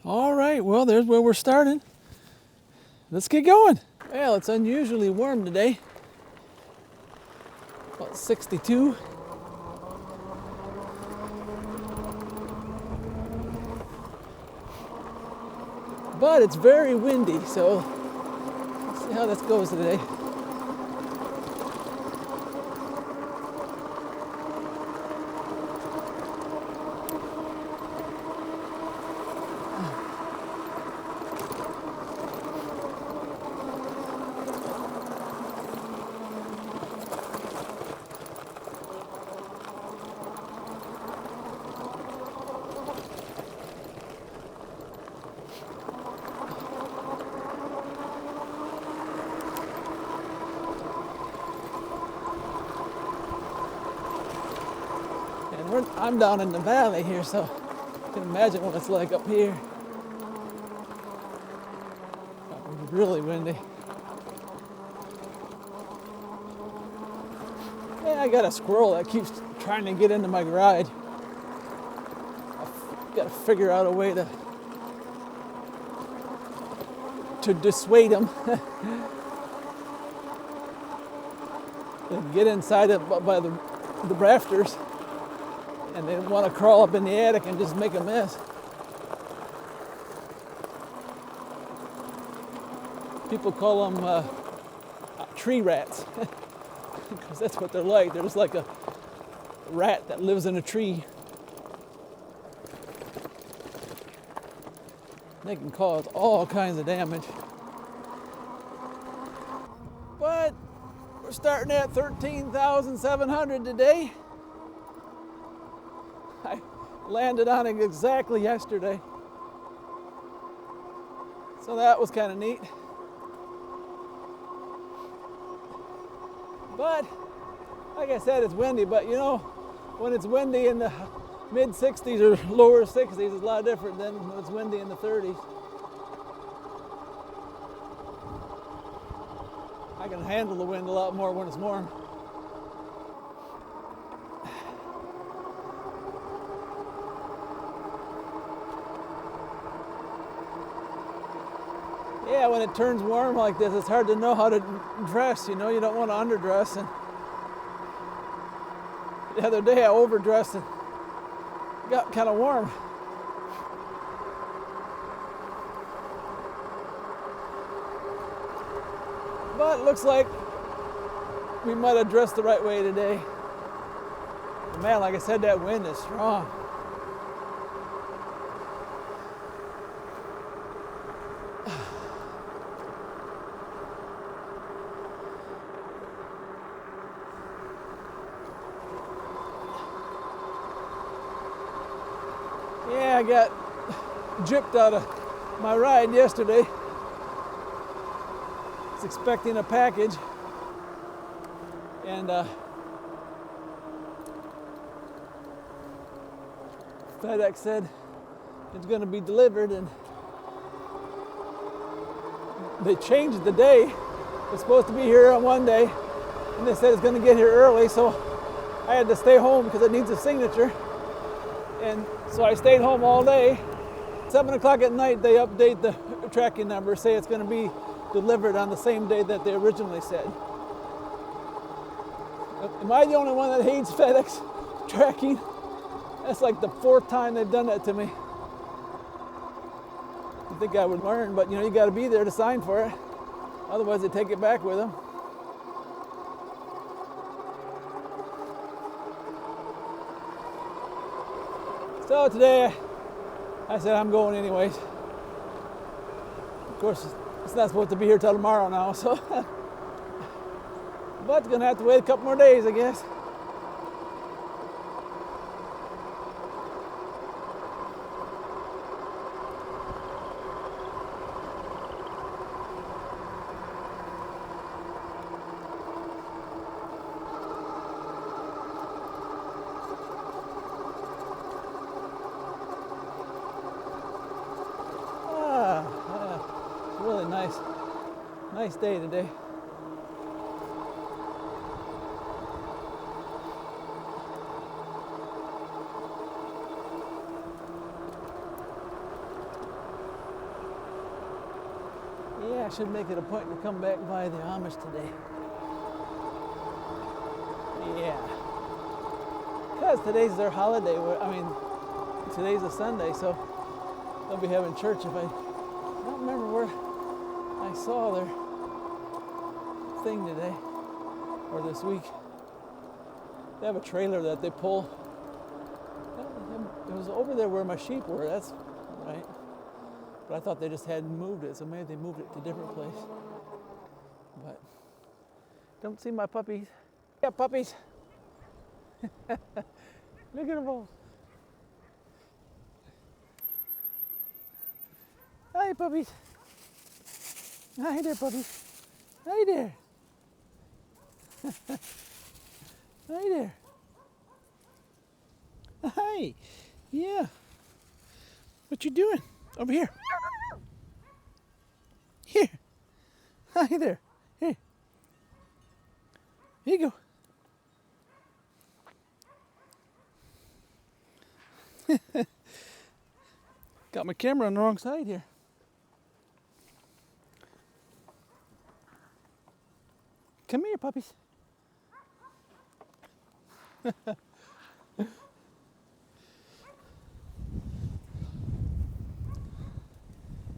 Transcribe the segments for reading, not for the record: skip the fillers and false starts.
All right, well, there's where we're starting. Let's get going. Well, it's unusually warm today. About 62. But it's very windy, so let's see how this goes today. I'm down in the valley here, so you can imagine what it's like up here. It's really windy. Yeah, I got a squirrel that keeps trying to get into my garage. I've got to figure out a way to dissuade him. And get inside it by the rafters. And they want to crawl up in the attic and just make a mess. People call them tree rats, because that's what they're like. They're just like a rat that lives in a tree. They can cause all kinds of damage. But we're starting at 13,700 today. I landed on it exactly yesterday. So that was kind of neat. But, like I said, it's windy, but you know, when it's windy in the mid 60s or lower 60s, it's a lot different than when it's windy in the 30s. I can handle the wind a lot more when it's warm. Yeah, when it turns warm like this, it's hard to know how to dress, you know, you don't want to underdress. And the other day I overdressed and got kind of warm. But it looks like we might have dressed the right way today. But man, like I said, that wind is strong. Yeah, I got gypped out of my ride yesterday. I was expecting a package, and FedEx said it's going to be delivered, and they changed the day. It was supposed to be here on one day, and they said it's going to get here early, so I had to stay home because it needs a signature. And so I stayed home all day. 7 o'clock at night, they update the tracking number, say it's going to be delivered on the same day that they originally said. Am I the only one that hates FedEx tracking? That's like the 4th time they've done that to me. I think I would learn, but you know, you got to be there to sign for it. Otherwise, they take it back with them. So today, I said I'm going anyways. Of course, it's not supposed to be here till tomorrow now, so. But gonna have to wait a couple more days, I guess. Really nice day today. Yeah, I should make it a point to come back by the Amish today. Yeah. Because today's their holiday. I mean, today's a Sunday, so they'll be having church. If I don't remember where I saw their thing today or this week. They have a trailer that they pull. It was over there where my sheep were, that's right. But I thought they just hadn't moved it, so maybe they moved it to a different place. But don't see my puppies. Yeah, puppies. Look at them all. Hi, puppies. Hi there, puppies. Hi there. Hi there. Hi. Yeah. What you doing? Over here. Here. Hi there. Here. Here you go. Got my camera on the wrong side here. Come here, puppies.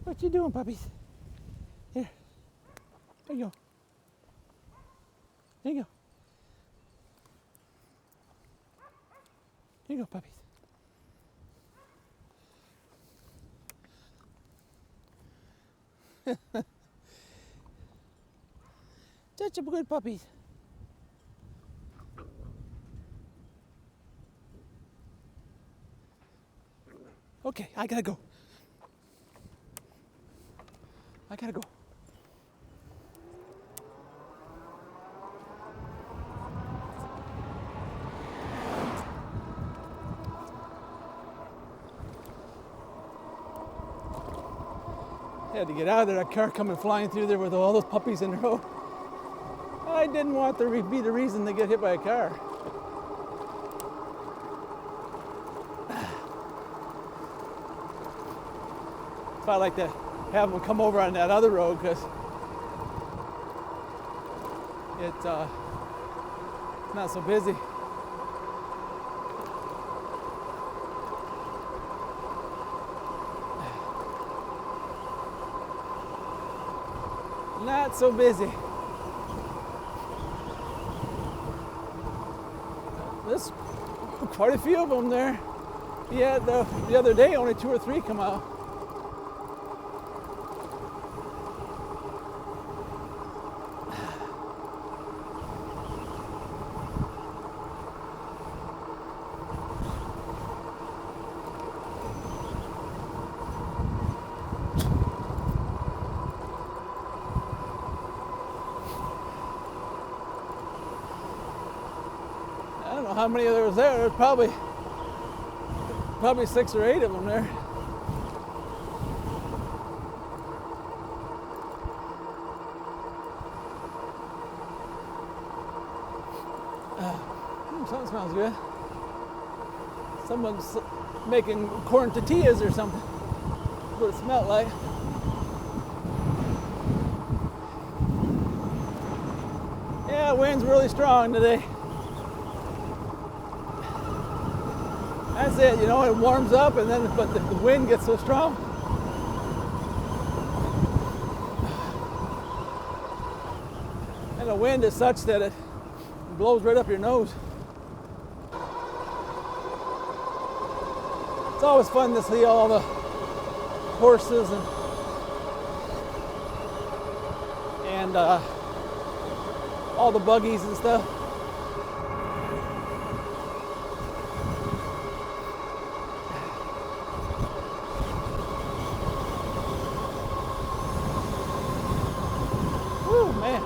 What you doing, puppies? Here. There you go. There you go. Here you go, puppies. Such a good puppies. Okay, I gotta go. I gotta go. Had to get out of there. That car coming flying through there with all those puppies in the road. I didn't want to be the reason they get hit by a car. So I like to have them come over on that other road because it's not so busy. Not so busy. There's quite a few of them there. Yeah, the other day only 2 or 3 come out. I don't know how many there was there. There's probably 6 or 8 of them there. Something smells good. Someone's making corn tortillas or something. That's what it smelled like. Yeah, wind's really strong today. That's it, you know, it warms up and then, but the wind gets so strong. And the wind is such that it blows right up your nose. It's always fun to see all the horses and all the buggies and stuff. Man.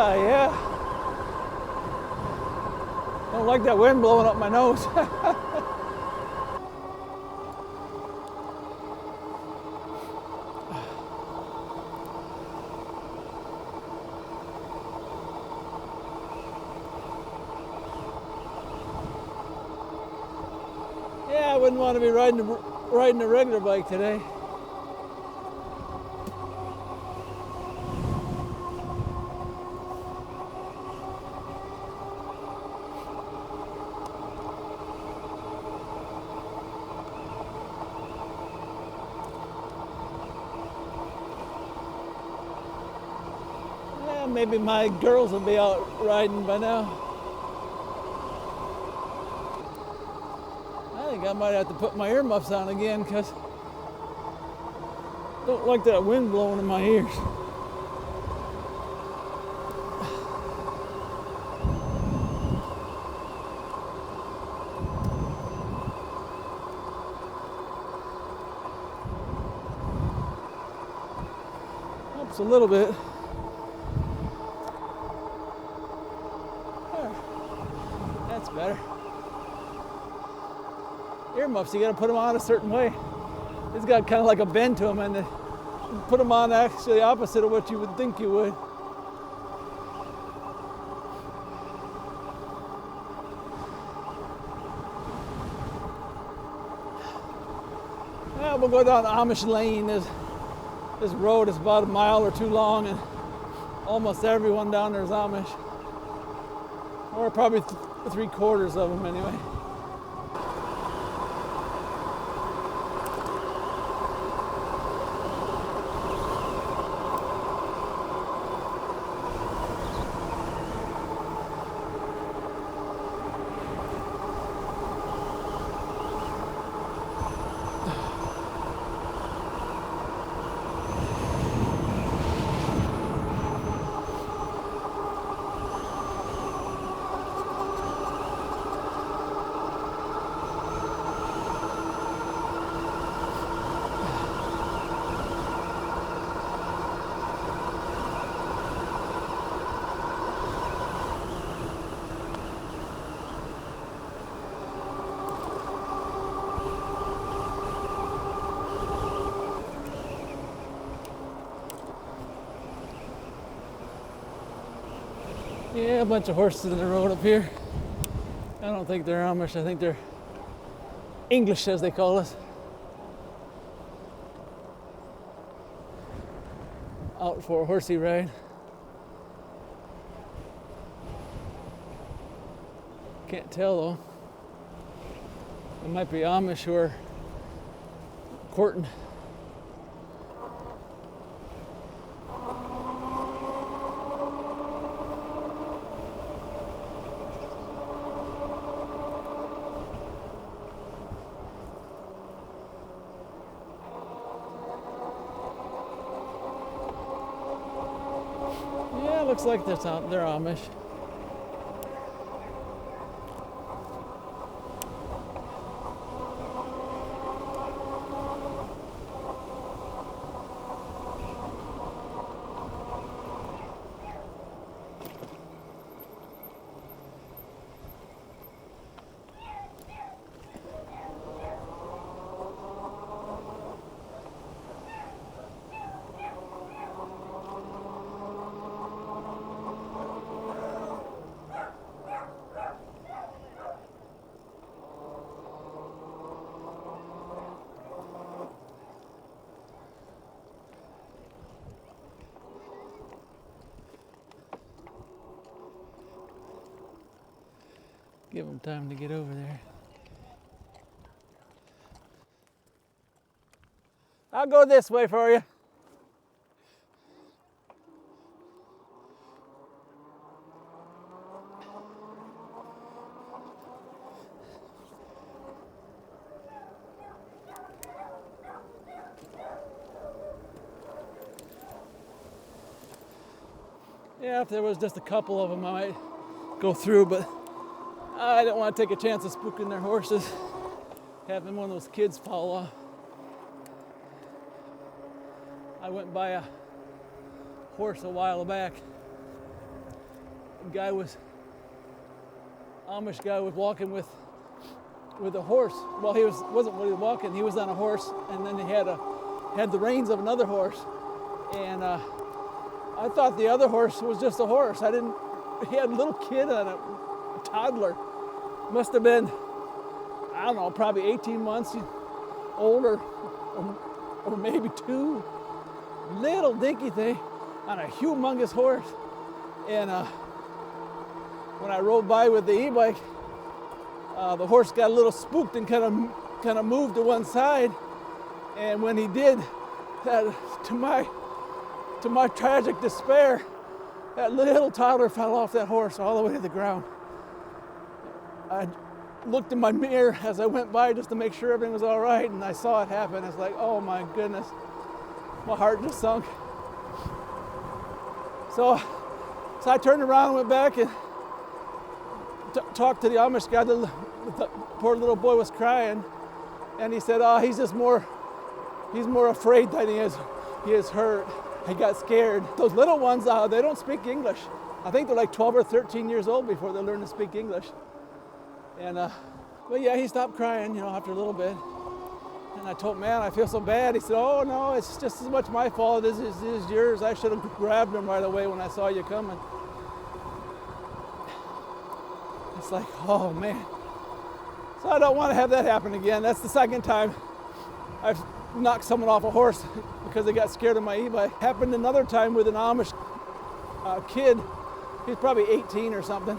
Yeah. Don't like that wind blowing up my nose. Yeah, I wouldn't want to be riding a regular bike today. Yeah, maybe my girls will be out riding by now. I think I might have to put my earmuffs on again because I don't like that wind blowing in my ears. Helps a little bit. There. That's better. Earmuffs, you got to put them on a certain way. It's got kind of like a bend to them, and you put them on actually opposite of what you would think you would. Yeah, we'll go down Amish Lane. This road is about a mile or two long, and almost everyone down there is Amish, or probably 3/4 of them anyway. Yeah, a bunch of horses in the road up here. I don't think they're Amish. I think they're English, as they call us. Out for a horsey ride. Can't tell though. It might be Amish who are courting. Yeah, looks like they're Amish. Give them time to get over there. I'll go this way for you. Yeah, if there was just a couple of them, I might go through, but I don't want to take a chance of spooking their horses, having one of those kids fall off. I went by a horse a while back. Amish guy was walking with a horse. Well, wasn't really walking. He was on a horse, and then he had the reins of another horse. And I thought the other horse was just a horse. He had a little kid on it, a toddler. Must have been, I don't know, probably 18 months older, or maybe 2. Little dinky thing on a humongous horse. And when I rode by with the e-bike, the horse got a little spooked and kind of moved to one side. And when he did, to my tragic despair, that little toddler fell off that horse all the way to the ground. I looked in my mirror as I went by just to make sure everything was all right, and I saw it happen. It's like, oh my goodness, my heart just sunk. So I turned around and went back and talked to the Amish guy. The poor little boy was crying, and he said, "Oh, he's more afraid than he is hurt. He got scared." Those little ones, they don't speak English. I think they're like 12 or 13 years old before they learn to speak English. And but yeah, he stopped crying, after a little bit. And I told him, "Man, I feel so bad." He said, "Oh no, it's just as much my fault as it is yours. I should have grabbed him right away when I saw you coming." It's like, oh man. So I don't want to have that happen again. That's the second time I've knocked someone off a horse because they got scared of my e-bike. Happened another time with an Amish kid. He's probably 18 or something.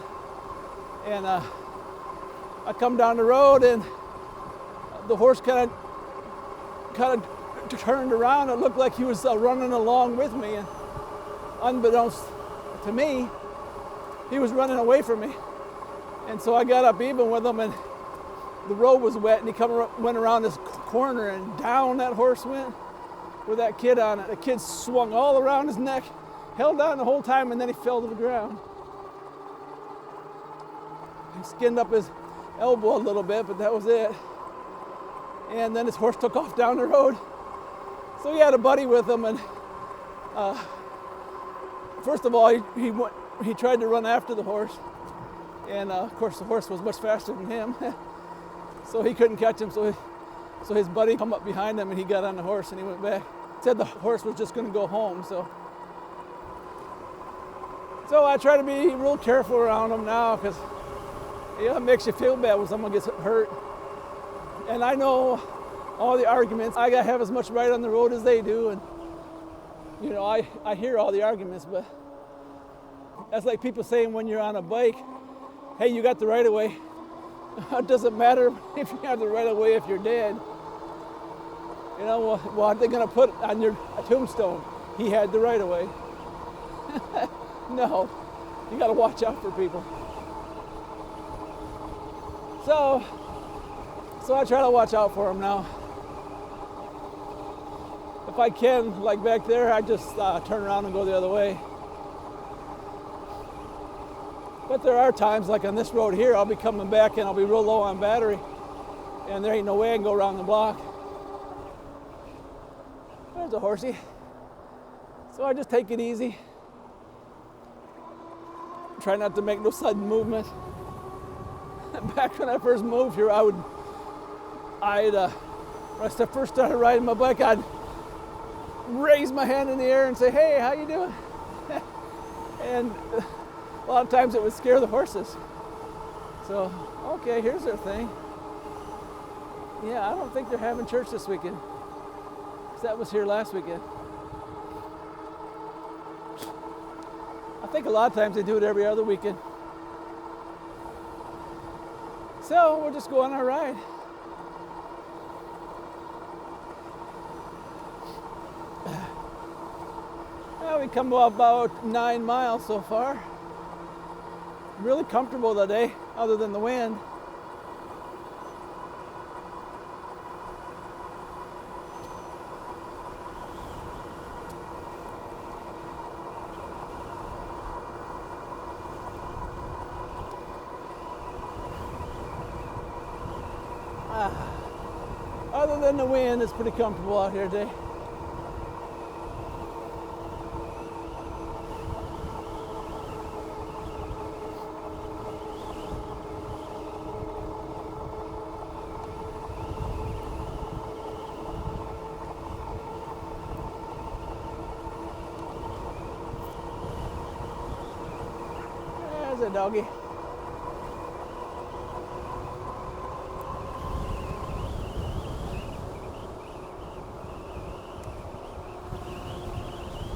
And I come down the road and the horse kind of turned around. It looked like he was running along with me, and unbeknownst to me, he was running away from me. And so I got up even with him, and the road was wet, and he went around this corner, and down that horse went with that kid on it. The kid swung all around his neck, held on the whole time, and then he fell to the ground. He skinned up his elbow a little bit, but that was it. And then his horse took off down the road. So he had a buddy with him, and first of all, he tried to run after the horse, and of course the horse was much faster than him, so he couldn't catch him. So his buddy come up behind him, and he got on the horse and he went back. Said the horse was just going to go home. So I try to be real careful around him now, because it makes you feel bad when someone gets hurt. And I know all the arguments. I gotta have as much right on the road as they do, and I hear all the arguments, but that's like people saying when you're on a bike, "Hey, you got the right of way." It doesn't matter if you have the right of way if you're dead. What are they gonna put on your tombstone? He had the right of way. No, you gotta watch out for people. So I try to watch out for them now. If I can, like back there, I just turn around and go the other way. But there are times, like on this road here, I'll be coming back and I'll be real low on battery, and there ain't no way I can go around the block. There's a horsey. So I just take it easy. Try not to make no sudden movement. Back when I first moved here, when I first started riding my bike, I'd raise my hand in the air and say, "Hey, how you doing?" And a lot of times it would scare the horses. So, okay, here's their thing. Yeah, I don't think they're having church this weekend, because that was here last weekend. I think a lot of times they do it every other weekend. So we'll just go on our ride. Well, we come about 9 miles so far. Really comfortable today, other than the wind. Other than the wind, it's pretty comfortable out here today. There's a doggy.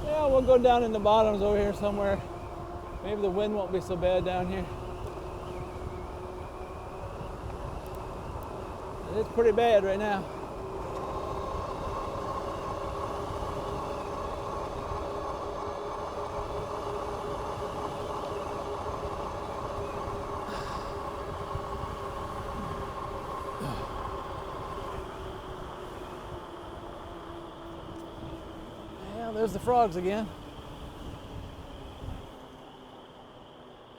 Yeah, we'll go down in the bottoms over here somewhere. Maybe the wind won't be so bad down here. It's pretty bad right now. Yeah, there's the frogs again.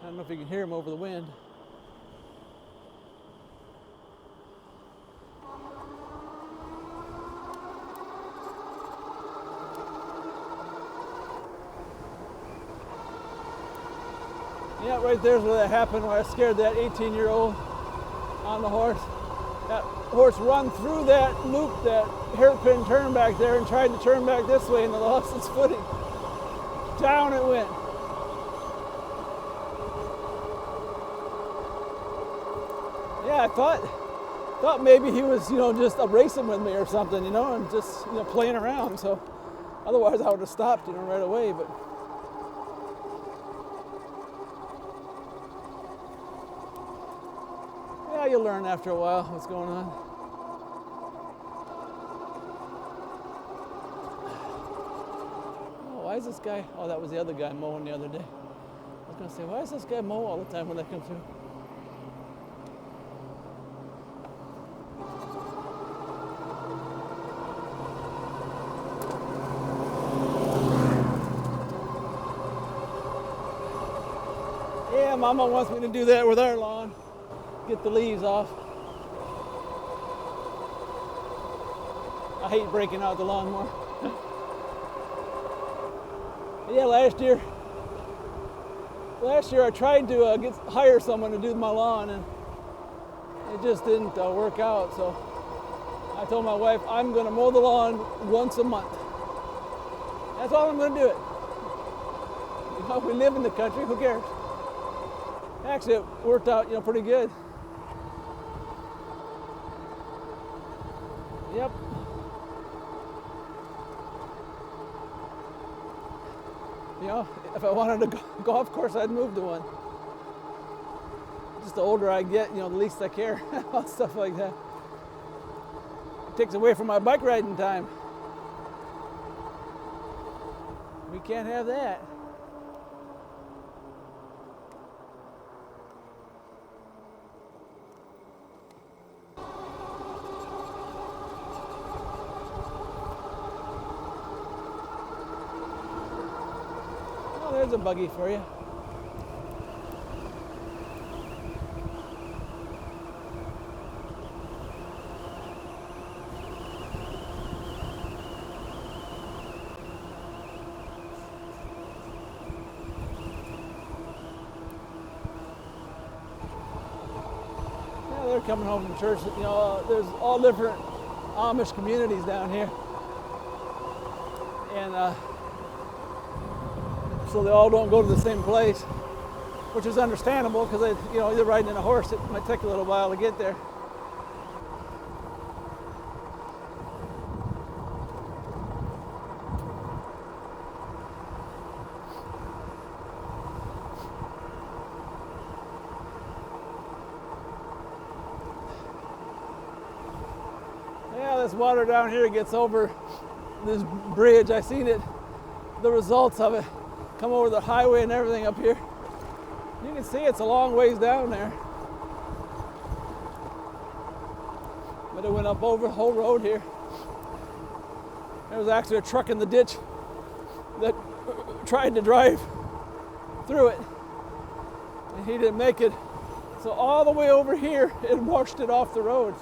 I don't know if you can hear them over the wind. Yeah, right there's where that happened, where I scared that 18-year-old on the horse. That horse run through that loop, that hairpin turn back there, and tried to turn back this way, and it lost its footing. Down it went. Yeah, I thought maybe he was, just racing with me or something, and just, playing around. So otherwise I would have stopped, right away. But yeah, you learn after a while what's going on. Oh, why is this guy? Oh, that was the other guy mowing the other day. I was going to say, why is this guy mow all the time when they come through? Yeah, Mama wants me to do that with our lawn. Get the leaves off. I hate breaking out the lawnmower. Yeah, last year I tried to hire someone to do my lawn, and it just didn't work out. So I told my wife, I'm going to mow the lawn once a month. That's all I'm going to do it. If we live in the country, who cares? Actually, it worked out, pretty good. Yep. If I wanted a golf course, I'd move to one. Just the older I get, the least I care about stuff like that. It takes away from my bike riding time. We can't have that. There's a buggy for you. Yeah, they're coming home from church. There's all different Amish communities down here. And so they all don't go to the same place, which is understandable because they're riding in a horse. It might take a little while to get there. Yeah, this water down here gets over this bridge. I seen it, the results of it. Come over the highway and everything up here. You can see it's a long ways down there. But it went up over the whole road here. There was actually a truck in the ditch that tried to drive through it, and he didn't make it. So all the way over here, it washed it off the road.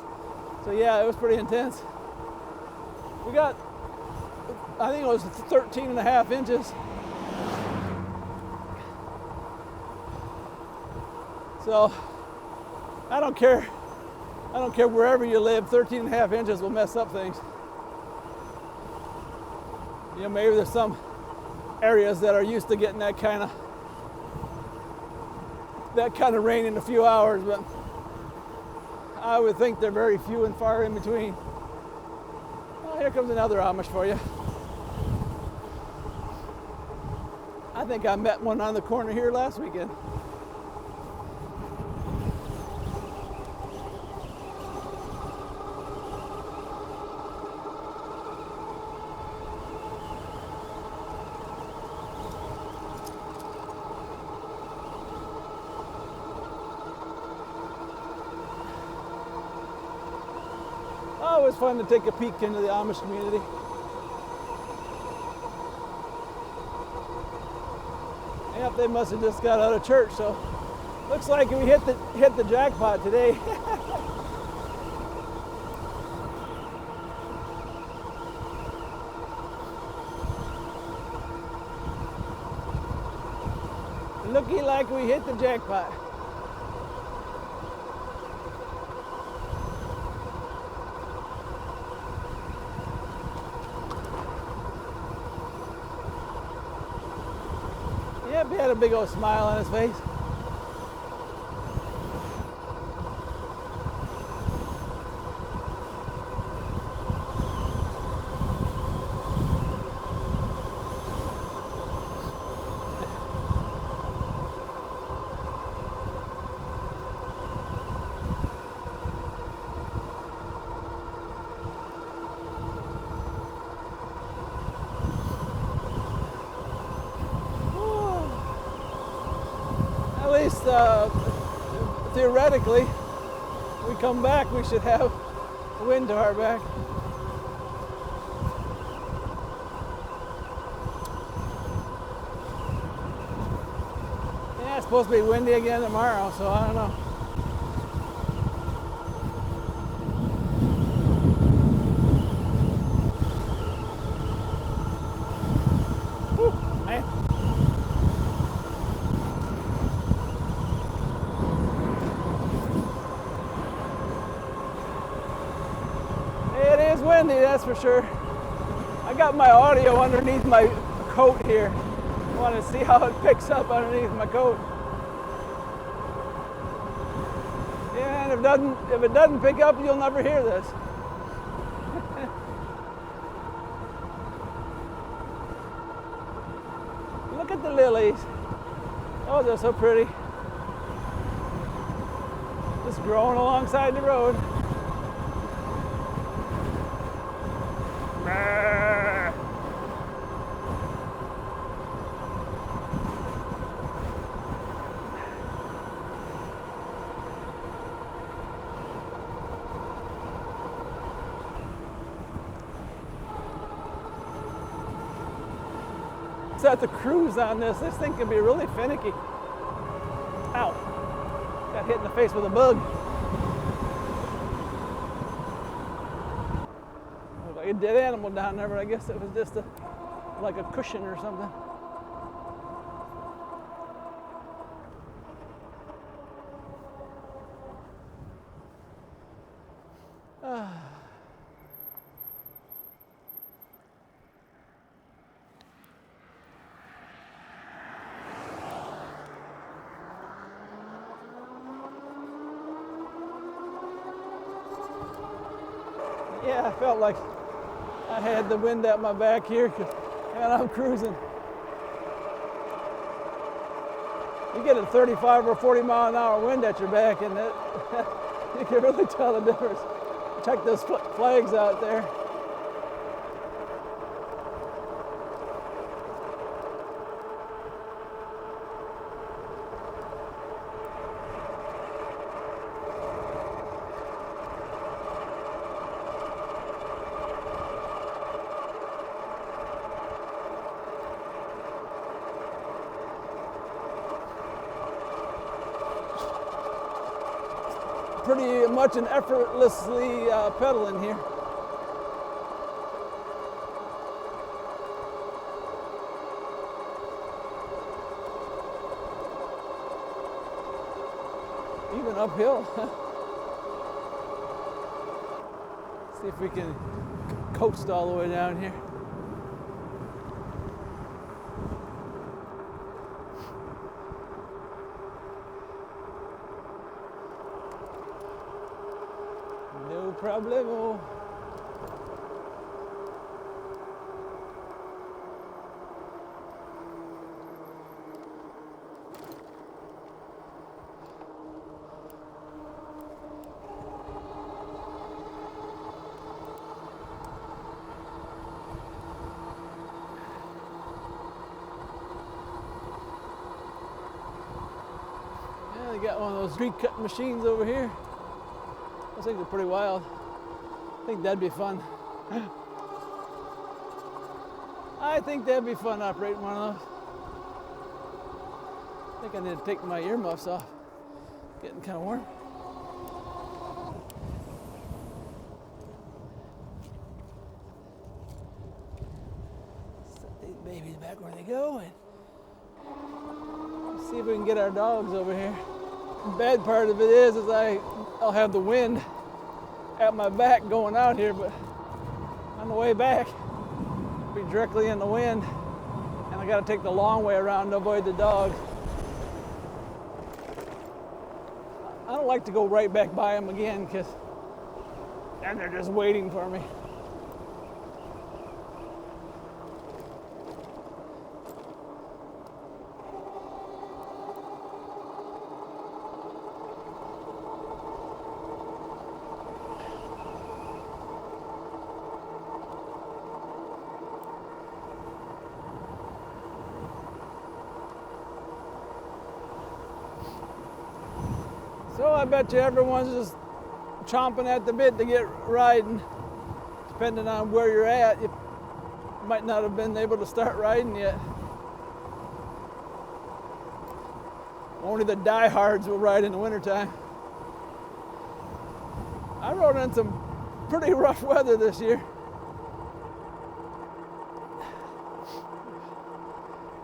So yeah, it was pretty intense. We got, I think it was 13.5 inches. So I don't care wherever you live, 13.5 inches will mess up things. Maybe there's some areas that are used to getting that kind of that kind of rain in a few hours, but I would think they're very few and far in between. Well, here comes another Amish for you. I think I met one on the corner here last weekend. Oh, it's fun to take a peek into the Amish community. Yep, they must have just got out of church, so looks like we hit the jackpot today. Looky like we hit the jackpot. Yep, he had a big old smile on his face. At least theoretically, we come back, we should have wind to our back. Yeah, it's supposed to be windy again tomorrow, so I don't know. Whew, man. It is windy, that's for sure. I got my audio underneath my coat here. I want to see how it picks up underneath my coat. Yeah, and if it doesn't pick up, you'll never hear this. Look at the lilies. Oh, they're so pretty. Just growing alongside the road. Set the cruise on this. This thing can be really finicky. Ow. Got hit in the face with a bug. Looked like a dead animal down there, but I guess it was just like a cushion or something. Yeah, I felt like I had the wind at my back here, and I'm cruising. You get a 35 or 40 mile an hour wind at your back, and you can really tell the difference. Check those flags out there. Pretty much an effortlessly pedaling here. Even uphill. See if we can coast all the way down here. problemo. Yeah, they got one of those tree cutting machines over here. I think they're pretty wild. I think that'd be fun. I think that'd be fun operating one of those. I think I need to take my earmuffs off. Getting kind of warm. Set these babies back where they go and see if we can get our dogs over here. The bad part of it is I'll have the wind at my back going out here, but on the way back, I'll be directly in the wind, and I got to take the long way around to avoid the dogs. I don't like to go right back by them again, because then they're just waiting for me. So I bet you everyone's just chomping at the bit to get riding. Depending on where you're at, you might not have been able to start riding yet. Only the diehards will ride in the wintertime. I rode in some pretty rough weather this year.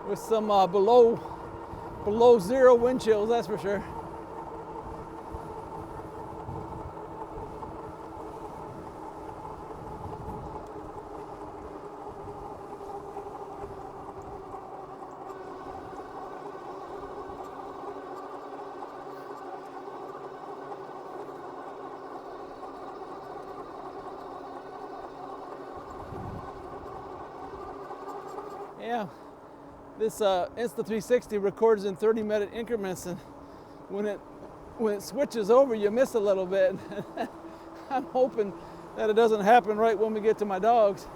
With some below zero wind chills, that's for sure. Yeah, this Insta360 records in 30-minute increments, and when it switches over, you miss a little bit. I'm hoping that it doesn't happen right when we get to my dogs.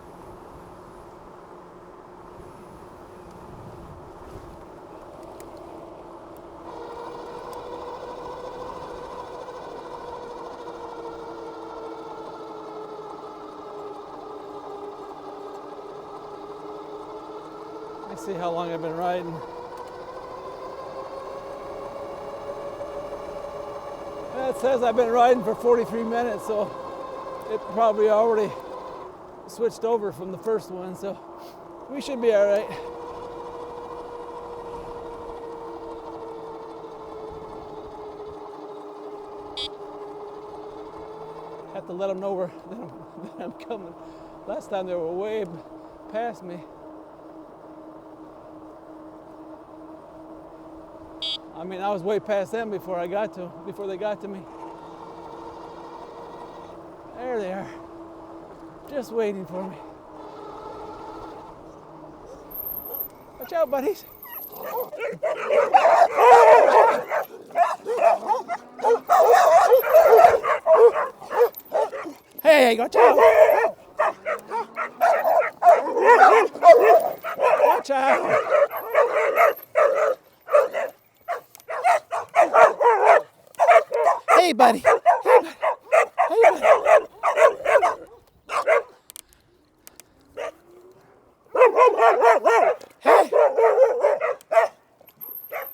Let's see how long I've been riding. It says I've been riding for 43 minutes, so it probably already switched over from the first one, so we should be all right. Have to let them know that I'm coming. Last time they were way past me. I mean, I was way past them before they got to me. There they are, just waiting for me. Watch out, buddies. Hey, watch out. Watch out. Hey, buddy. Hey, buddy. Hey, buddy. Hey.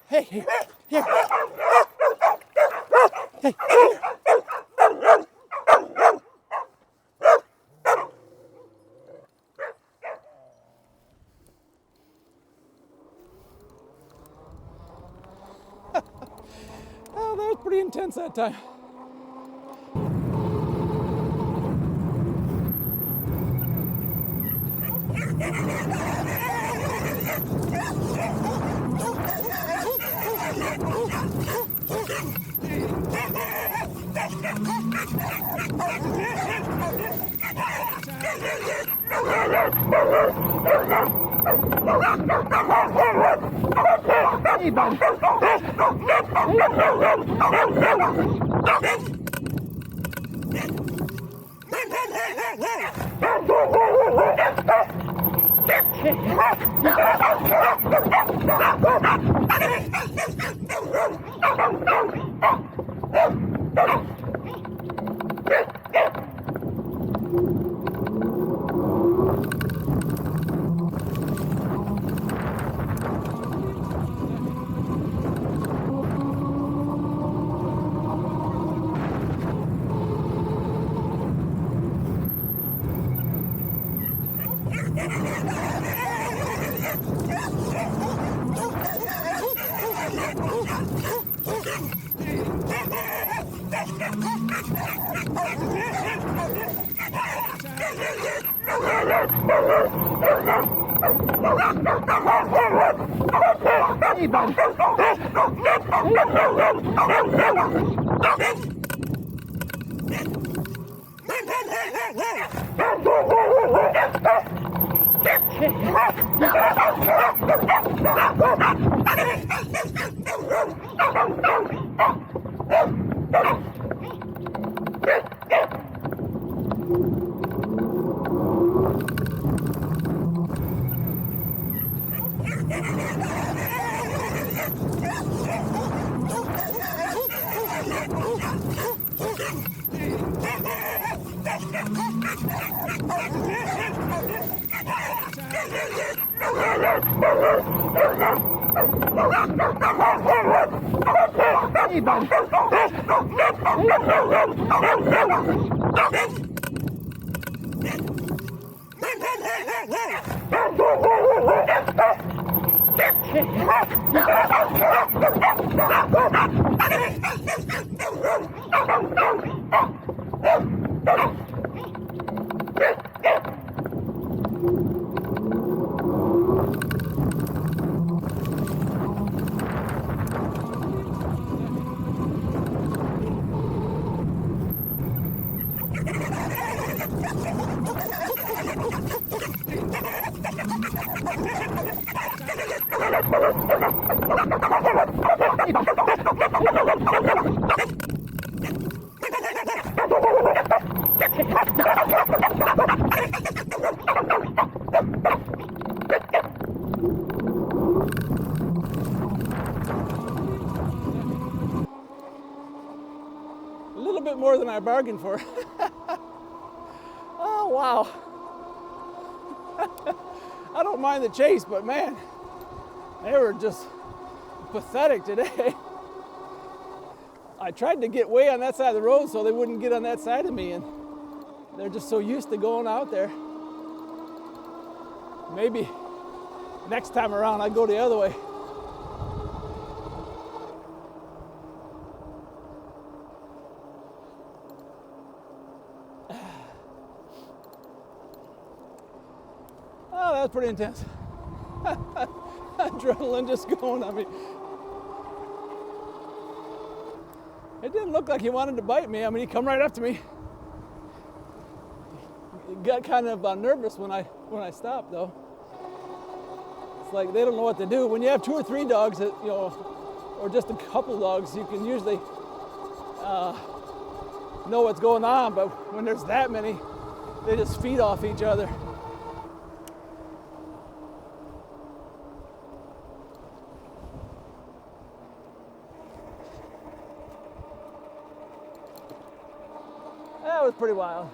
Hey, here. Here. Hey, here. Oh, that was pretty intense that time. Hey, buddy. Hey, buddy. Hey, buddy. A little bit more than I bargained for. Oh, wow. I don't mind the chase, but man, they were just pathetic today. I tried to get way on that side of the road so they wouldn't get on that side of me, and they're just so used to going out there. Maybe next time around I go the other way. Oh, that's pretty intense. Adrenaline just going on me. It didn't look like he wanted to bite me. I mean, he come right up to me. He got kind of nervous when I stopped, though. It's like they don't know what to do. When you have 2 or 3 dogs, that, you know, or just a couple dogs, you can usually know what's going on. But when there's that many, they just feed off each other. That was pretty wild.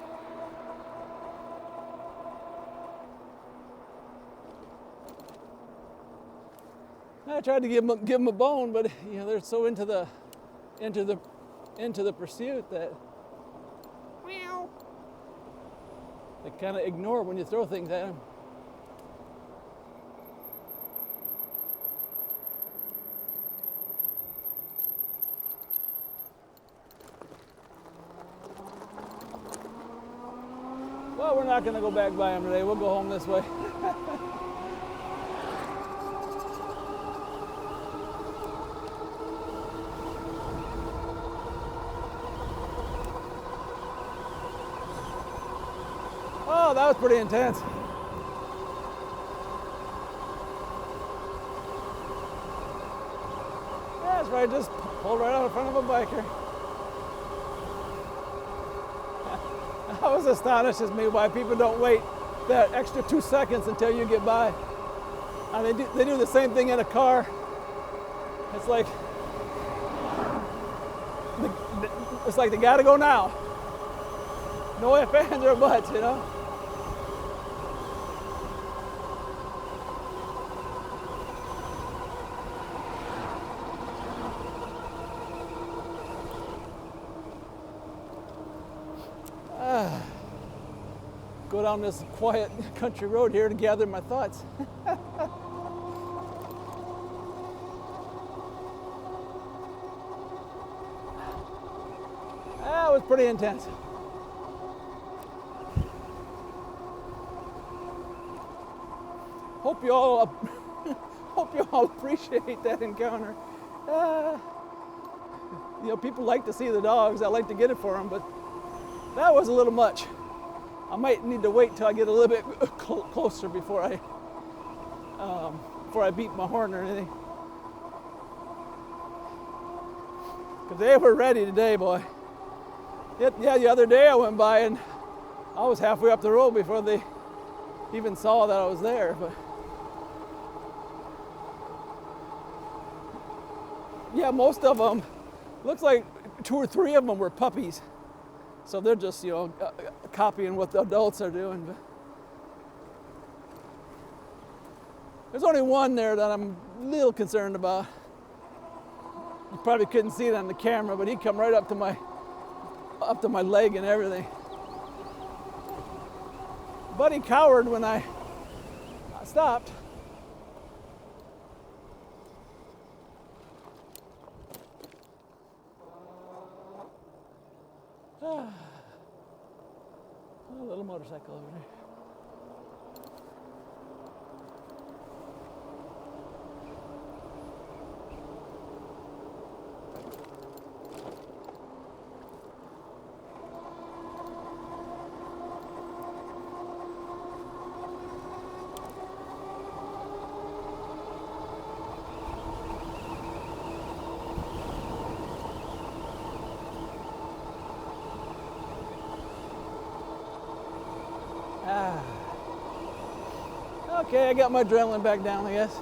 I tried to give them a bone, but you know they're so into the pursuit that they kind of ignore when you throw things at them. Well, we're not going to go back by them today. We'll go home this way. Oh, that was pretty intense. That's right, just pulled right out in front of a biker. I was astonished as me why people don't wait that extra 2 seconds until you get by. And they do the same thing in a car. It's like they gotta go now. No ifs, ands, or buts, you know? Go down this quiet country road here to gather my thoughts. That was pretty intense. Hope you all appreciate that encounter. You know, people like to see the dogs. I like to get it for them, but that was a little much. I might need to wait till I get a little bit closer before I beat my horn or anything. Because they were ready today, boy. Yeah, the other day I went by and I was halfway up the road before they even saw that I was there. But yeah, most of them, looks like 2 or 3 of them were puppies. So they're just, you know, copying what the adults are doing. But there's only one there that I'm a little concerned about. You probably couldn't see it on the camera, but he come right up to my leg and everything. But he cowered when I stopped. A little motorcycle over there. Okay, I got my adrenaline back down, I guess.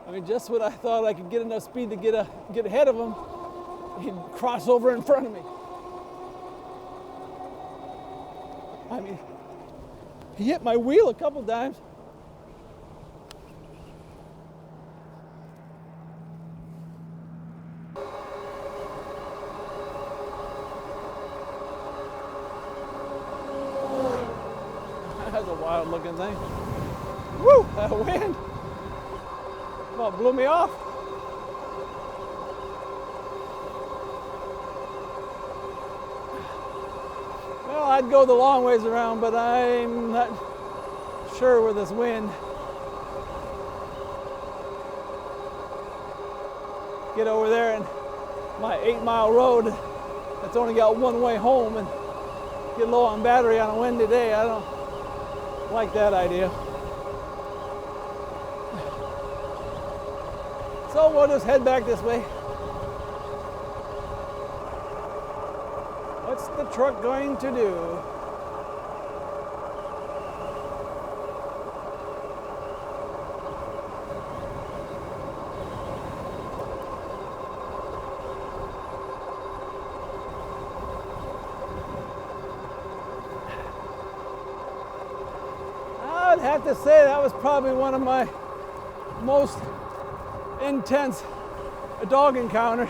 I mean, just when I thought I could get enough speed to get ahead of him, he'd cross over in front of me. I mean, he hit my wheel a couple times. That's a wild looking thing. Woo, that wind about blew me off. Well, I'd go the long ways around, but I'm not sure with this wind. Get over there and my 8-mile road that's only got one way home and get low on battery on a windy day. I don't like that idea. So we'll just head back this way. What's the truck going to do? I would have to say that was probably one of my most intense dog encounters.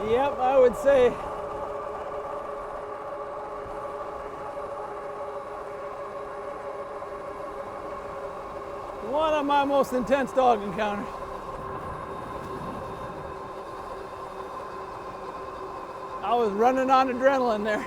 Yep, I would say One of my most intense dog encounters. I was running on adrenaline there.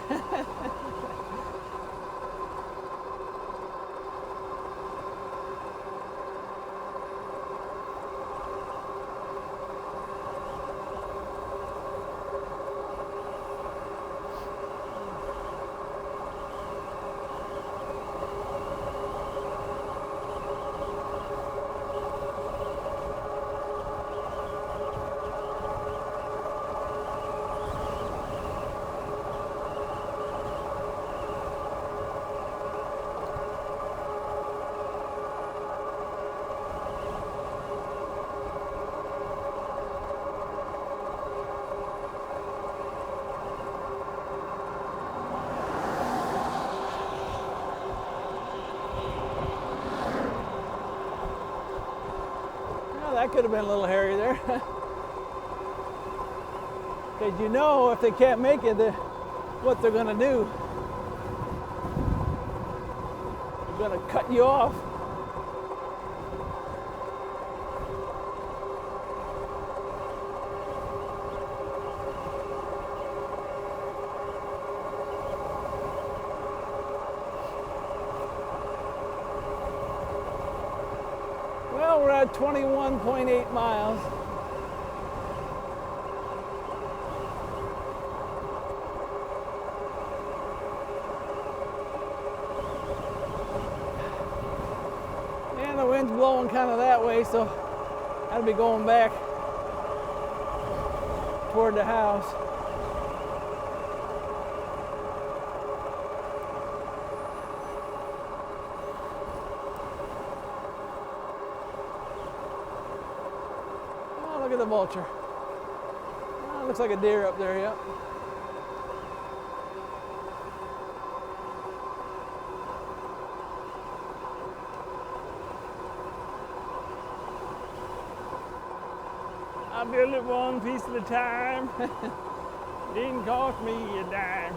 That could have been a little hairy there. Because you know if they can't make it, what they're going to do. They're going to cut you off. Well, we're at 21.8 miles. And the wind's blowing kind of that way, so I'll be going back toward the house. Look at the vulture. Oh, looks like a deer up there, yep. I built it one piece at a time. Didn't cost me a dime.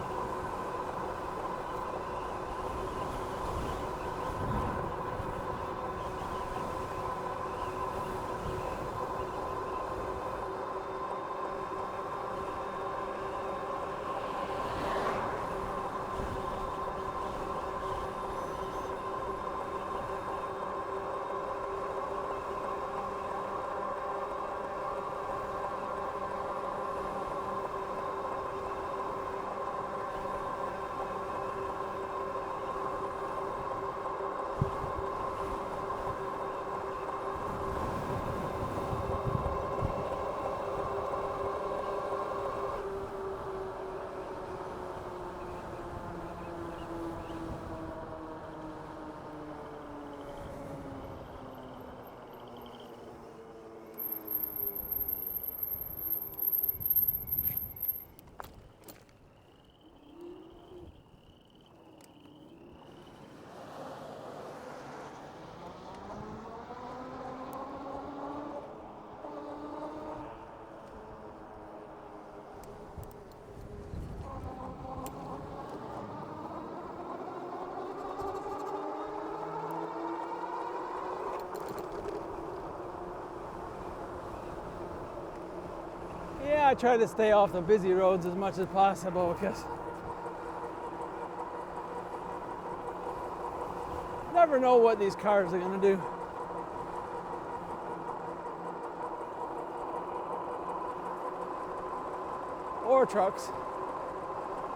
Yeah, I try to stay off the busy roads as much as possible because you never know what these cars are going to do. Or trucks.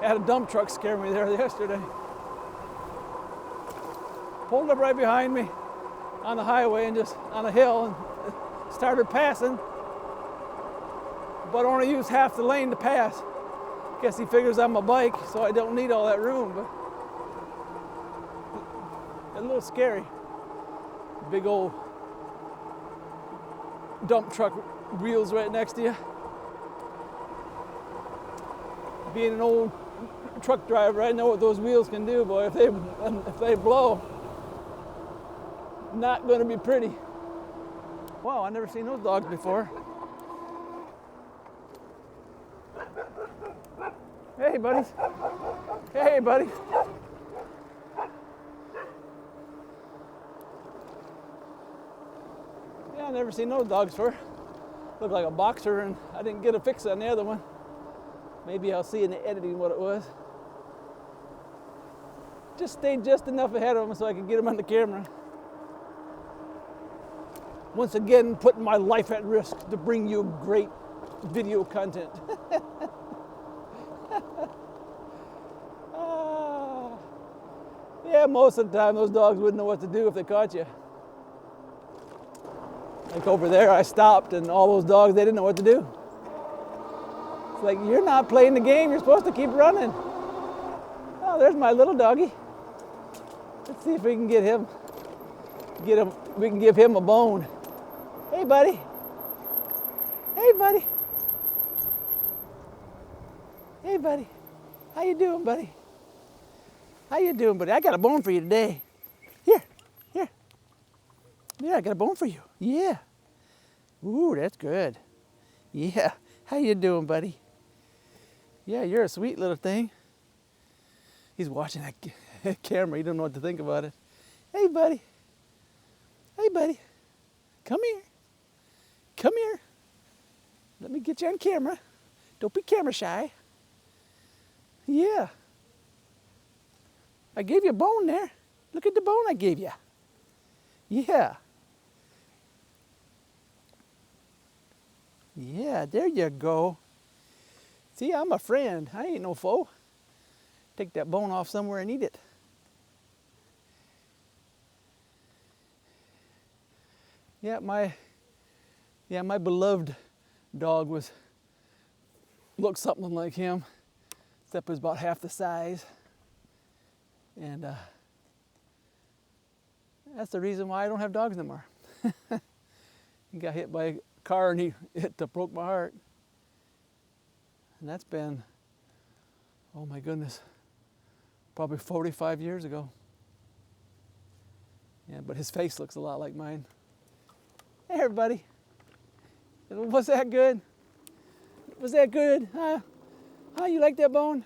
I had a dump truck scare me there yesterday. Pulled up right behind me on the highway and just on a hill and started passing, but only used half the lane to pass. Guess he figures I'm a bike, so I don't need all that room, but a little scary. Big old dump truck wheels right next to you. Being an old truck driver, I know what those wheels can do, boy. If they blow, not going to be pretty. Wow, I've never seen those dogs before. Hey, buddies. Hey, buddy. I never seen those dogs before. Looked like a boxer, and I didn't get a fix on the other one. Maybe I'll see in the editing what it was. Just stayed just enough ahead of him so I could get him on the camera. Once again, putting my life at risk to bring you great video content. Yeah, most of the time those dogs wouldn't know what to do if they caught you. Like over there, I stopped and all those dogs, they didn't know what to do. It's like, you're not playing the game, you're supposed to keep running. Oh, there's my little doggy. Let's see if we can get him. We can give him a bone. Hey, buddy. Hey, buddy. Hey, buddy. How you doing, buddy? How you doing, buddy? I got a bone for you today. Here, here. Yeah, I got a bone for you. Yeah. Ooh, that's good. Yeah. How you doing, buddy? Yeah, you're a sweet little thing. He's watching that camera. He don't know what to think about it. Hey, buddy. Hey, buddy. Come here. Come here. Let me get you on camera. Don't be camera shy. Yeah. I gave you a bone there. Look at the bone I gave you. Yeah. Yeah, there you go. See, I'm a friend. I ain't no foe. Take that bone off somewhere and eat it. Yeah, my beloved dog looked something like him, except was about half the size. And that's the reason why I don't have dogs no more. He got hit by a car and it broke my heart. And that's been, oh my goodness, probably 45 years ago. Yeah, but his face looks a lot like mine. Hey, everybody. Was that good? Was that good? Huh? Huh, you like that bone?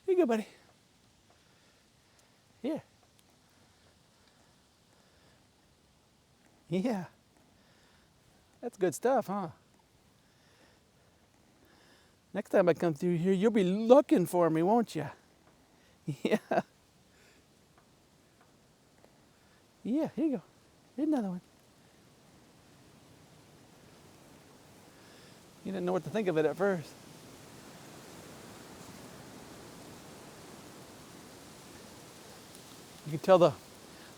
Here you go, buddy. Here. Yeah. That's good stuff, huh? Next time I come through here, you'll be looking for me, won't you? Yeah. Yeah, here you go. Here's another one. You didn't know what to think of it at first. You can tell the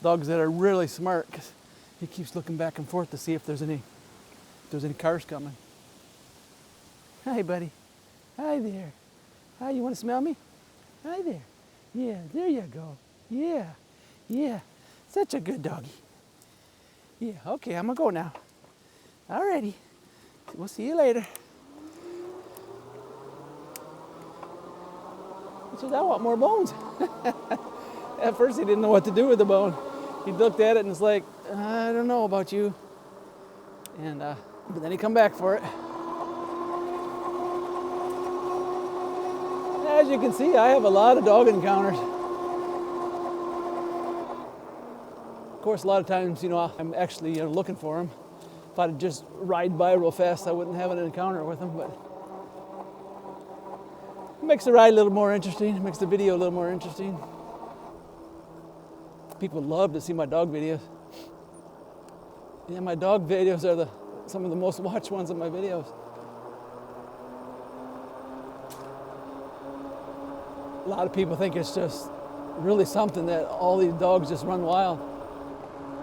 dogs that are really smart because he keeps looking back and forth to see if there's any cars coming. Hi, buddy. Hi there. Hi, you want to smell me? Hi there. Yeah, there you go. Yeah, yeah. Such a good doggy. Yeah, okay, I'm gonna go now. Alrighty. We'll see you later. He says, I want more bones. At first he didn't know what to do with the bone. He looked at it and it's like, I don't know about you. And but then he come back for it. As you can see, I have a lot of dog encounters. Of course, a lot of times, I'm actually looking for them. If I'd just ride by real fast, I wouldn't have an encounter with them. But it makes the ride a little more interesting. It makes the video a little more interesting. People love to see my dog videos. Yeah, my dog videos are some of the most watched ones of my videos. A lot of people think it's just really something that all these dogs just run wild.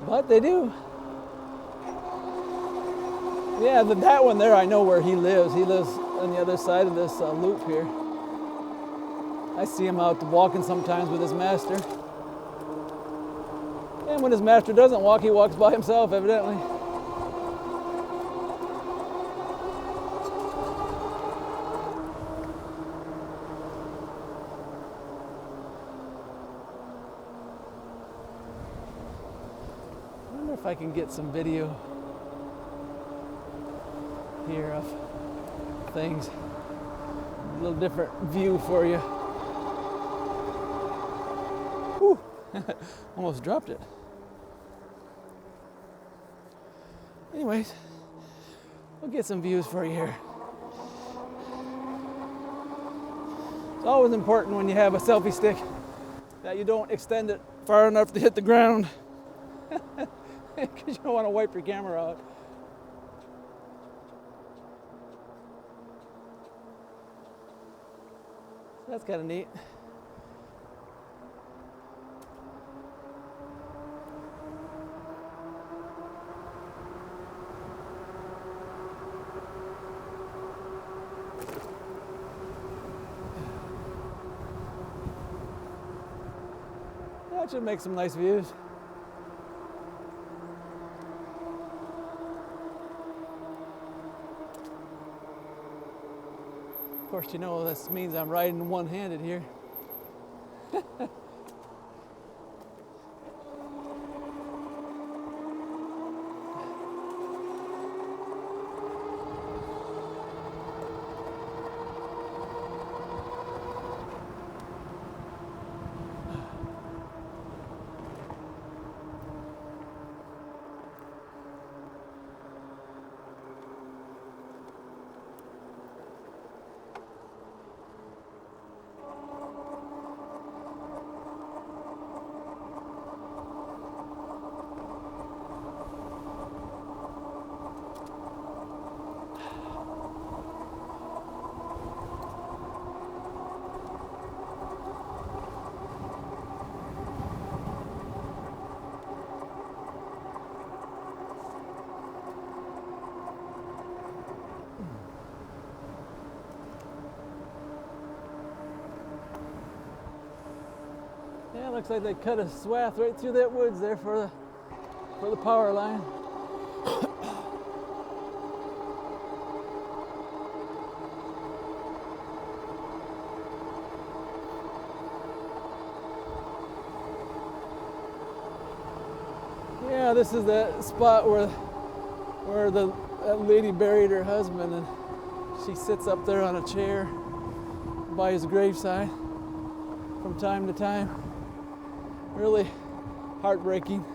But they do. Yeah, that one there, I know where he lives. He lives on the other side of this loop here. I see him out walking sometimes with his master. And when his master doesn't walk, he walks by himself, evidently. I wonder if I can get some video here of things. A little different view for you. Whew. Almost dropped it. Anyways, we'll get some views for you here. It's always important when you have a selfie stick that you don't extend it far enough to hit the ground because you don't want to wipe your camera out. That's kind of neat. That should make some nice views. Of course, you know this means I'm riding one-handed here. Yeah, looks like they cut a swath right through that woods there for the power line. Yeah, this is that spot where that lady buried her husband, and she sits up there on a chair by his graveside from time to time. Really heartbreaking.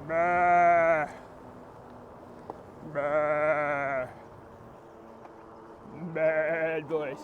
Bah. Bah. Bad boys.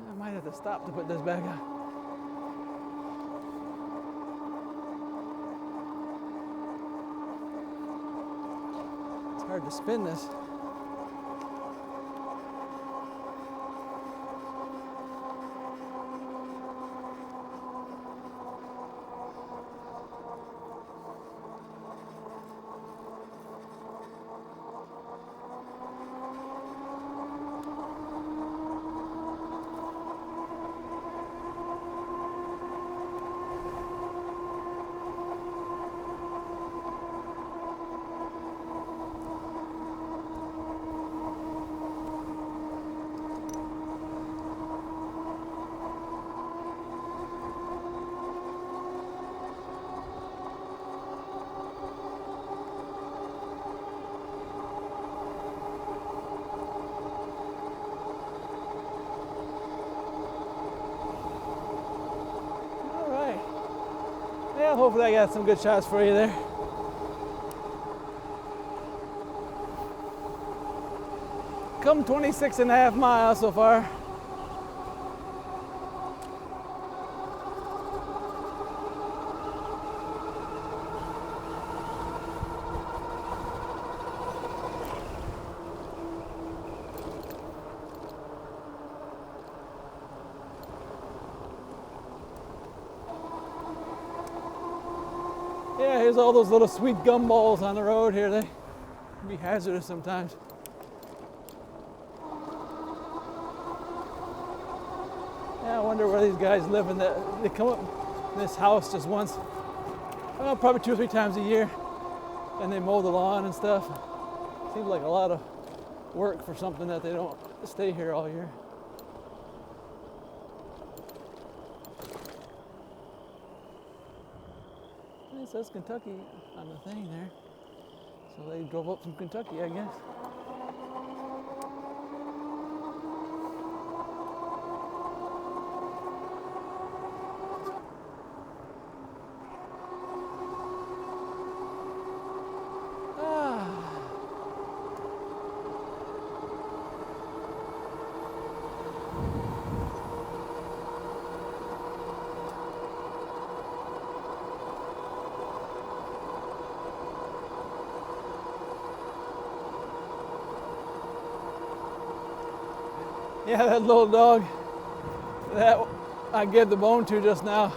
I might have to stop to put this back on. It's hard to spin this. Yeah, hopefully I got some good shots for you there. Come 26.5 miles so far. Yeah, here's all those little sweet gumballs on the road here. They can be hazardous sometimes. Yeah, I wonder where these guys live in that. They come up in this house just once, well, probably 2 or 3 times a year, and they mow the lawn and stuff. Seems like a lot of work for something that they don't stay here all year. It says Kentucky on the thing there. So they drove up from Kentucky, I guess. Yeah, that little dog that I gave the bone to just now.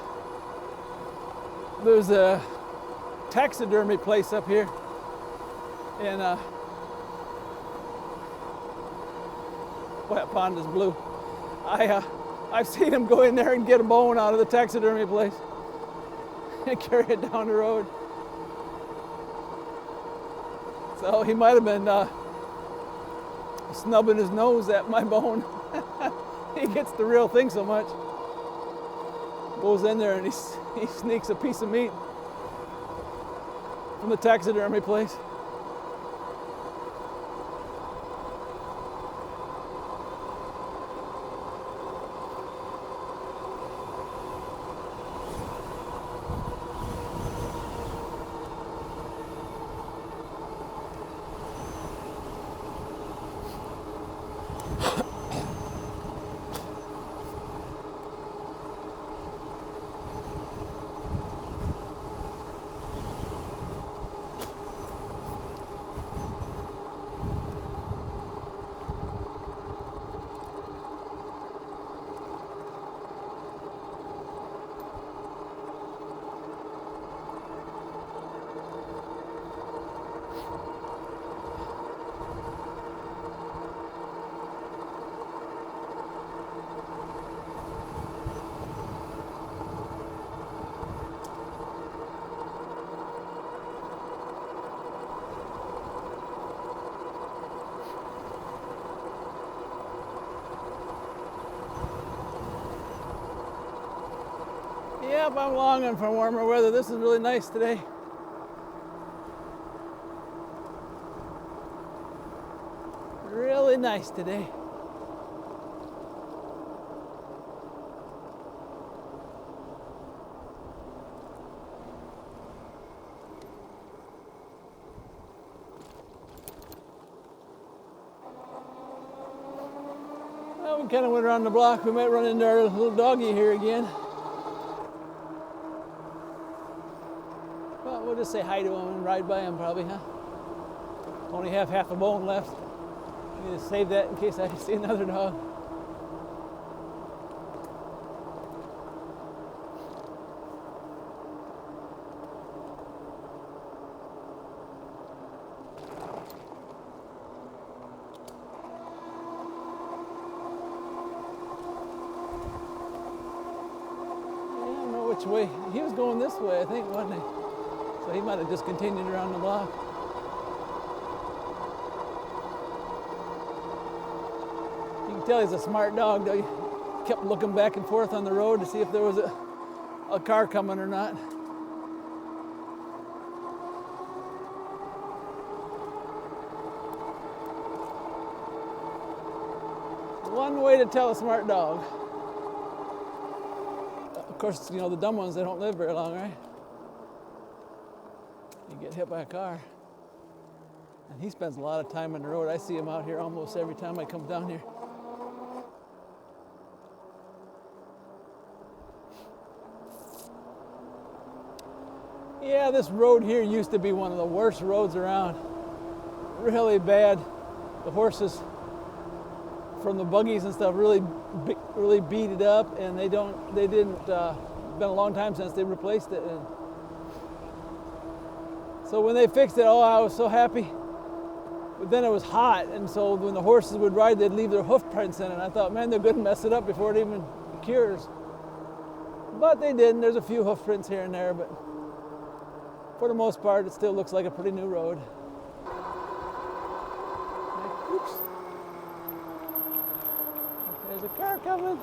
There's a taxidermy place up here, and boy, that pond is blue. I've seen him go in there and get a bone out of the taxidermy place and carry it down the road. So he might have been snubbing his nose at my bone. He gets the real thing so much. Goes in there and he sneaks a piece of meat from the taxidermy place. Yep, I'm longing for warmer weather. This is really nice today. Really nice today. Well, we kind of went around the block. We might run into our little doggy here again. Well, we'll just say hi to him and ride by him probably, huh? Only have half a bone left. I'm gonna save that in case I see another dog. Which way? He was going this way, I think, wasn't he? So he might have just continued around the block. You can tell he's a smart dog, though. He kept looking back and forth on the road to see if there was a car coming or not. One way to tell a smart dog. Of course, you know, the dumb ones, they don't live very long, right? You get hit by a car. And he spends a lot of time on the road. I see him out here almost every time I come down here. Yeah, this road here used to be one of the worst roads around. Really bad. The horses from the buggies and stuff really beat it up, and been a long time since they replaced it. And So when they fixed it, oh, I was so happy. But then it was hot, and so when the horses would ride, they'd leave their hoof prints in it. And I thought, man, they're going to mess it up before it even cures. But they didn't. There's a few hoof prints here and there, but for the most part, it still looks like a pretty new road. Oops. There's a car coming.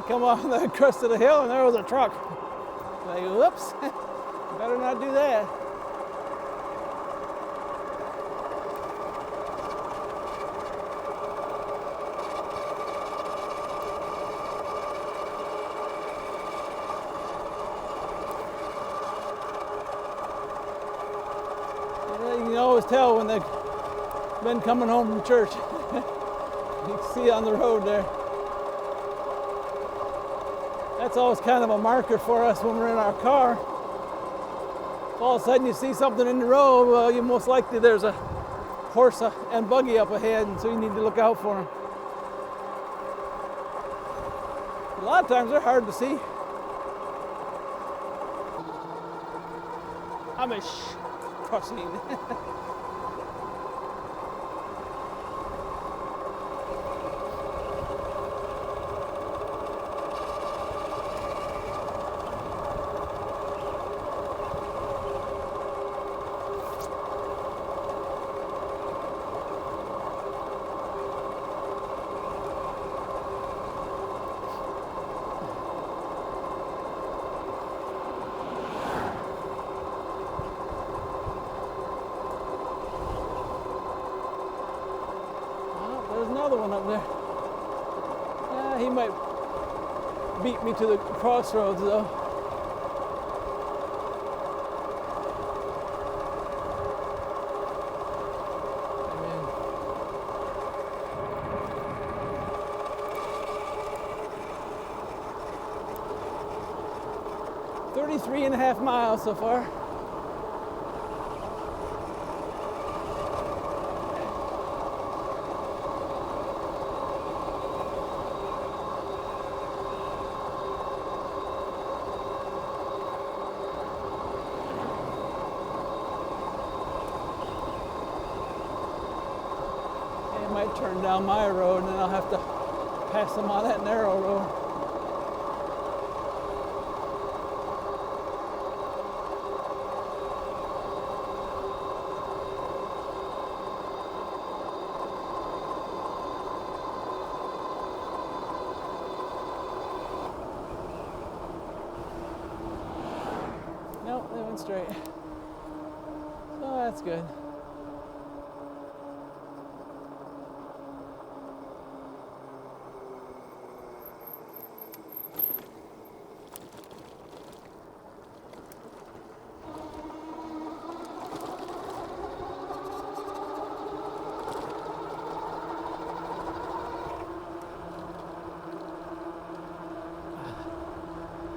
Come off the crest of the hill and there was a truck. Like, whoops, better not do that. You can always tell when they've been coming home from church. You can see on the road there. That's always kind of a marker for us when we're in our car. If all of a sudden you see something in the road, well, you most likely there's a horse and buggy up ahead, and so you need to look out for them. A lot of times they're hard to see. Amish crossing. There's another one up there. Yeah, he might beat me to the crossroads though. Amen. 33.5 miles so far. Might turn down my road and then I'll have to pass them on that narrow road. Nope, they went straight. So that's good.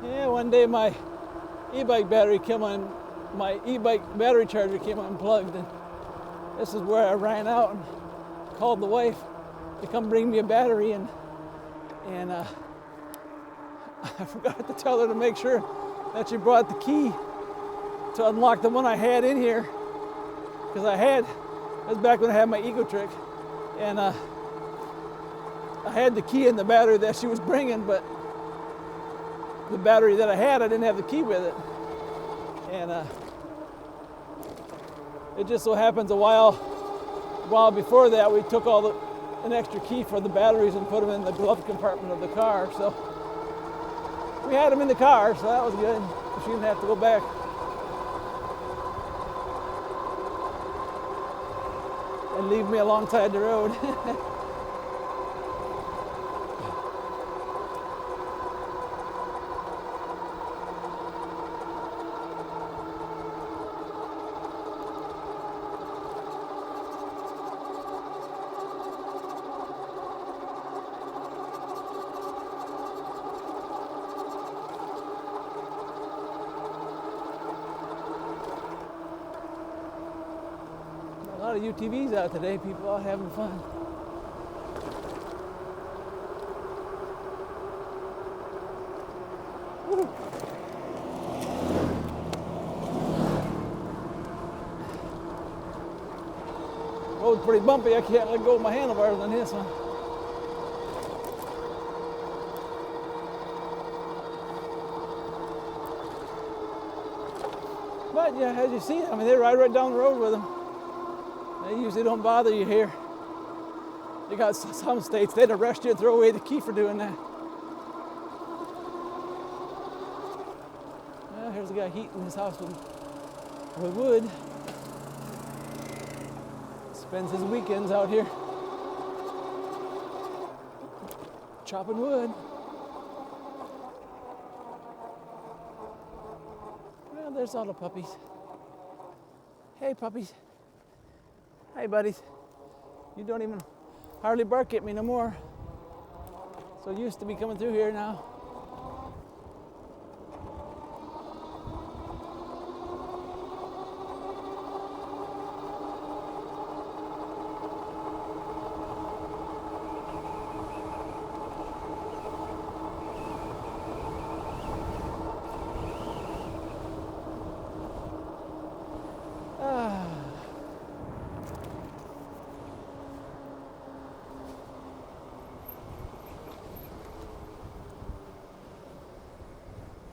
Yeah, one day my e-bike battery came on, my e-bike battery charger came unplugged, and this is where I ran out and called the wife to come bring me a battery, and I forgot to tell her to make sure that she brought the key to unlock the one I had in here, because that was back when I had my ecotric, and I had the key in the battery that she was bringing, but the battery that I had, I didn't have the key with it. And it just so happens a while before that, we took an extra key for the batteries and put them in the glove compartment of the car. So we had them in the car, so that was good. She didn't have to go back. And leave me alongside the road. lot of UTVs out today, people out having fun. Woo. Road's pretty bumpy, I can't let go of my handlebars on this one. But yeah, as you see, I mean, they ride right down the road with them. They usually don't bother you here. You got some states, they'd arrest you and throw away the key for doing that. Well, here's a guy heating his house with wood. Spends his weekends out here chopping wood. Well, there's all the puppies. Hey, puppies. Hey, buddies. You don't even hardly bark at me no more. So used to be coming through here now.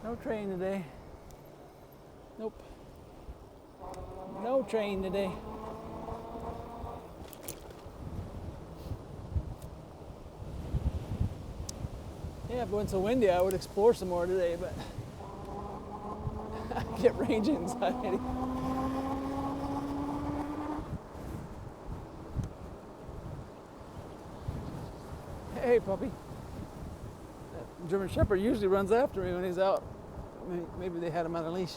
No train today. Nope. No train today. Yeah, if it wasn't so windy, I would explore some more today, but I get range anxiety. Hey, puppy. That German Shepherd usually runs after me when he's out. Maybe they had him on a leash.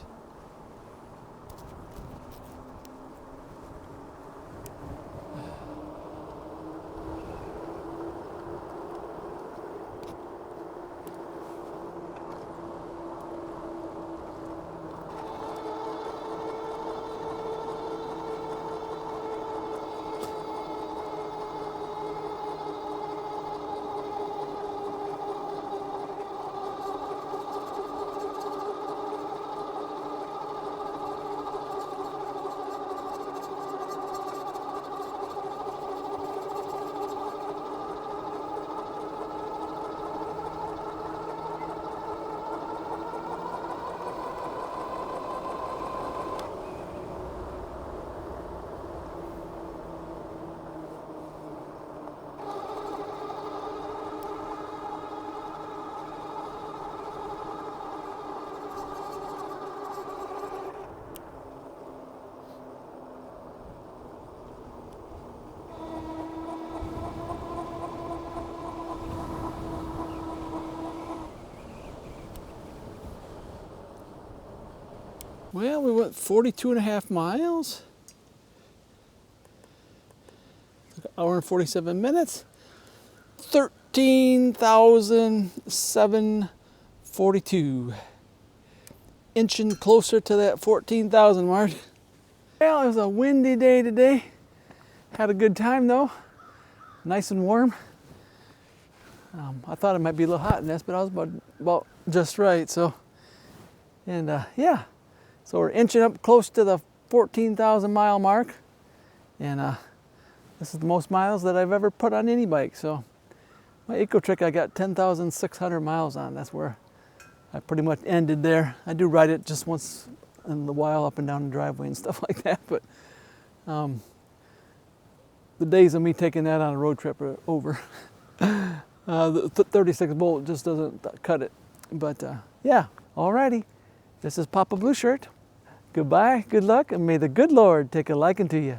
Well, we went 42.5 miles. Took an hour and 47 minutes. 13,742. Inching closer to that 14,000 mark. Well, it was a windy day today. Had a good time though. Nice and warm. I thought it might be a little hot in this, but I was about just right. So, and yeah. So we're inching up close to the 14,000 mile mark, and this is the most miles that I've ever put on any bike. So my ecotric I got 10,600 miles on. That's where I pretty much ended there. I do ride it just once in a while up and down the driveway and stuff like that, but the days of me taking that on a road trip are over. The 36 volt just doesn't cut it. But yeah, alrighty. This is Papa Blue Shirt. Goodbye, good luck, and may the good Lord take a liking to you.